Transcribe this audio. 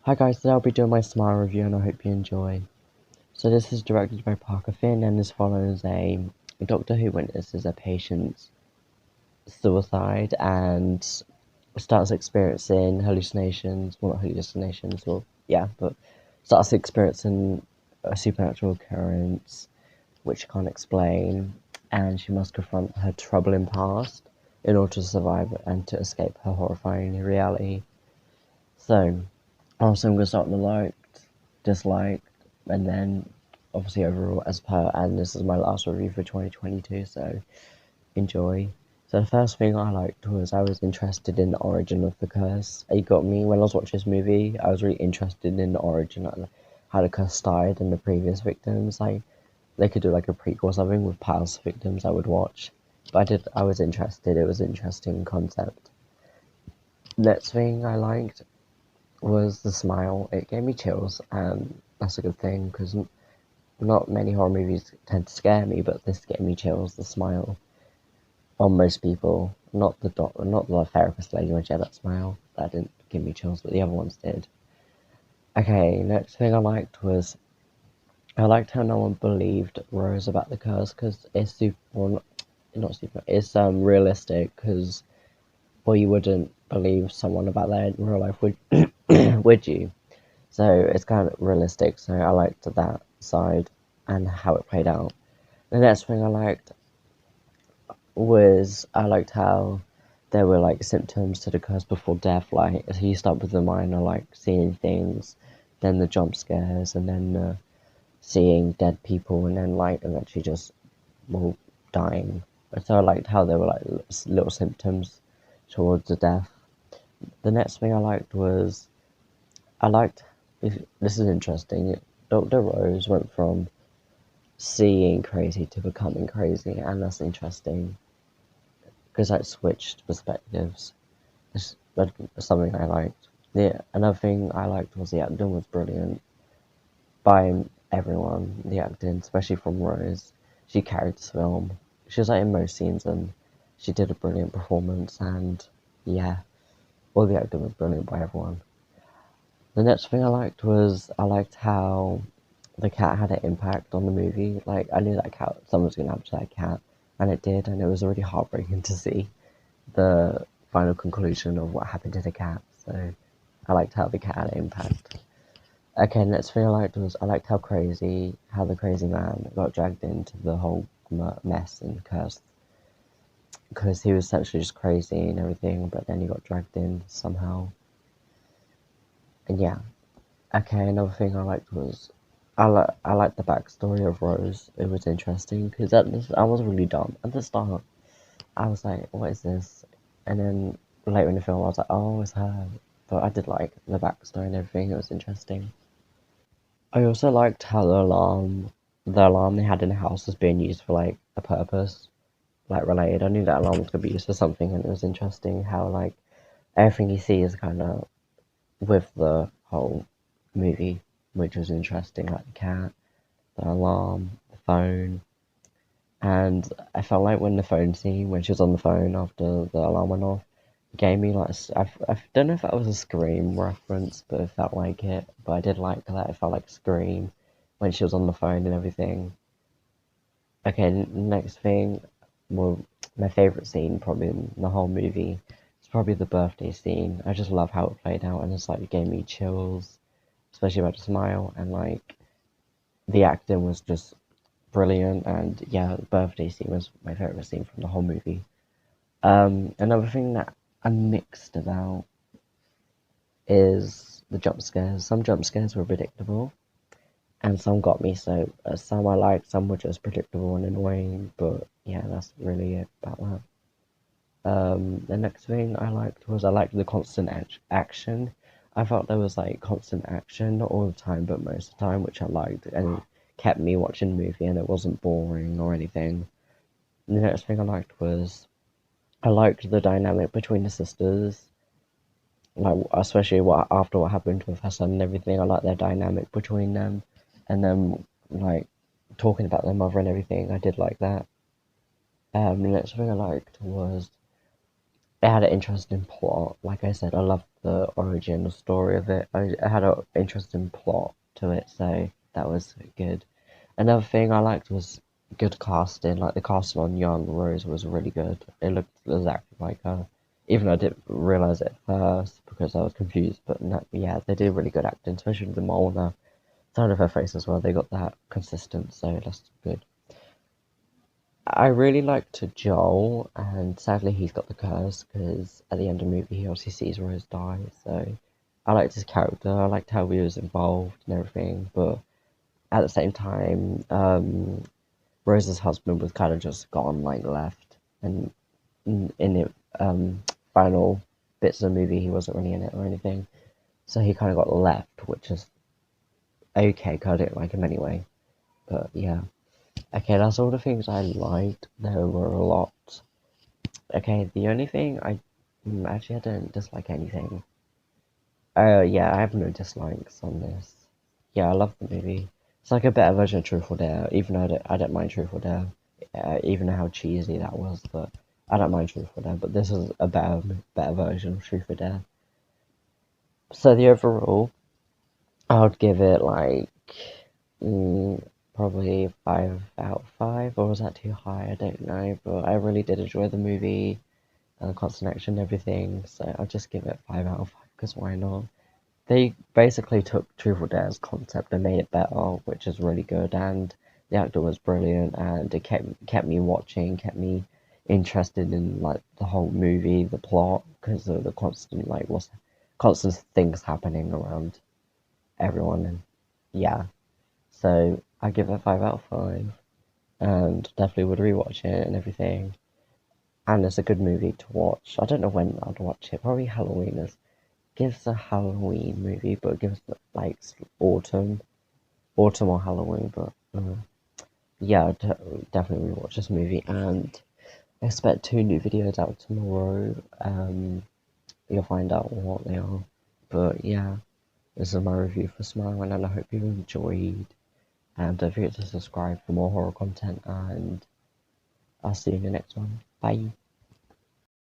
Hi guys, today I'll be doing my Smile review and I hope you enjoy. So this is directed by Parker Finn and this follows a doctor who witnesses a patient's suicide and starts experiencing hallucinations, well not hallucinations, well yeah, but starts experiencing a supernatural occurrence which she can't explain, and she must confront her troubling past in order to survive and to escape her horrifying reality. So also, I'm going to start with the liked, disliked, and then obviously overall as per, and this is my last review for 2022, so enjoy. So the first thing I liked was I was interested in the origin of the curse. It got me, when I was watching this movie, I was really interested in the origin, like how the curse started and the previous victims. Like, they could do like a prequel or something with past victims I would watch. But I was interested, it was an interesting concept. Next thing I liked was the smile. It gave me chills, and that's a good thing because not many horror movies tend to scare me, but this gave me chills. The smile on most people, not the therapist lady when she had that smile. That didn't give me chills, but the other ones did. Okay, next thing I liked was I liked how no one believed Rose about the curse because it's super, well, not super, it's realistic because well you wouldn't believe someone about that in real life, would would you? So it's kind of realistic, so I liked that side and how it played out. The next thing I liked was I liked how there were like symptoms to the curse before death, like so you start with the minor like seeing things, then the jump scares, and then seeing dead people, and then like eventually just well dying. So I liked how there were like little symptoms towards the death. The next thing I liked was I liked, if this is interesting, Dr. Rose went from seeing crazy to becoming crazy, and that's interesting because that switched perspectives. That's something I liked. Another thing I liked was the acting was brilliant by everyone. The acting, especially from Rose, she carried this film. She was like in most scenes, and she did a brilliant performance. And yeah, all the acting was brilliant by everyone. The next thing I liked was I liked how the cat had an impact on the movie. Like I knew that cat, someone was gonna happen to that cat, and it did, and it was already heartbreaking to see the final conclusion of what happened to the cat. So I liked how the cat had an impact. Okay, next thing I liked was I liked how the crazy man got dragged into the whole mess and curse because he was essentially just crazy and everything, but then he got dragged in somehow. And yeah, okay, another thing I liked was I liked the backstory of Rose. It was interesting because I was really dumb at the start. I was like, "What is this?" And then later in the film, I was like, "Oh, it's her." But I did like the backstory and everything. It was interesting. I also liked how the alarm they had in the house was being used for like a purpose, like related. I knew that alarm was gonna be used for something, and it was interesting how like everything you see is kind of with the whole movie, which was interesting, like the cat, the alarm, the phone, and I felt like when the phone scene, when she was on the phone after the alarm went off, gave me like I don't know if that was a Scream reference, but it felt like it. But I did like that. It felt like Scream when she was on the phone and everything. Okay, next thing, well, my favorite scene probably in the whole movie is probably the birthday scene. I just love how it played out, and it's like it gave me chills, especially about the smile, and like the acting was just brilliant. And yeah, the birthday scene was my favorite scene from the whole movie. Another thing that I'm mixed about is the jump scares. Some jump scares were predictable, and some got me. So some I liked, some were just predictable and annoying. But yeah, that's really it about that. The next thing I liked was I liked the constant action. I felt there was like constant action, not all the time, but most of the time, which I liked, and kept me watching the movie, and it wasn't boring or anything. The next thing I liked was I liked the dynamic between the sisters, like especially what after what happened with Hassan and everything. I liked their dynamic between them, and them like talking about their mother and everything. I did like that. The next thing I liked was it had an interesting plot. Like I said, I loved the origin story of it. It had an interesting plot to it, so that was good. Another thing I liked was good casting. Like the casting on Young Rose was really good. It looked exactly like her, even though I didn't realize it at first because I was confused. But no, yeah, they did really good acting, especially the mole on the side of her face as well. They got that consistent, so that's good. I really liked Joel, and sadly he's got the curse because at the end of the movie he obviously sees Rose die. So I liked his character. I liked how he was involved and everything, but at the same time, Rose's husband was kind of just gone, like left, and in the final bits of the movie he wasn't really in it or anything. So he kind of got left, which is okay, 'cause I didn't like him anyway. But yeah. Okay, that's all the things I liked. There were a lot. Okay, the only thing actually I didn't dislike anything. Yeah, I have no dislikes on this. Yeah, I love the movie. It's like a better version of Truth or Dare, even though I don't mind Truth or Dare, even how cheesy that was. But I don't mind Truth or Dare. But this is a better version of Truth or Dare. So the overall, I would give it like probably 5 out of 5, or was that too high? I don't know, but I really did enjoy the movie and the constant action and everything, so I'll just give it 5 out of 5 because why not? They basically took Truth or Dare's concept and made it better, which is really good, and the actor was brilliant, and it kept me watching, kept me interested in like the whole movie, the plot, because of the constant what's constant things happening around everyone, and yeah. So I give it 5 out of 5, and definitely would rewatch it and everything. And it's a good movie to watch. I don't know when I'd watch it. Probably Halloween is gives a Halloween movie, but it gives like autumn or Halloween. But yeah, definitely rewatch this movie, and I expect 2 new videos out tomorrow. You'll find out what they are. But yeah, this is my review for Smile, and I hope you enjoyed. And don't forget to subscribe for more horror content, and I'll see you in the next one. Bye.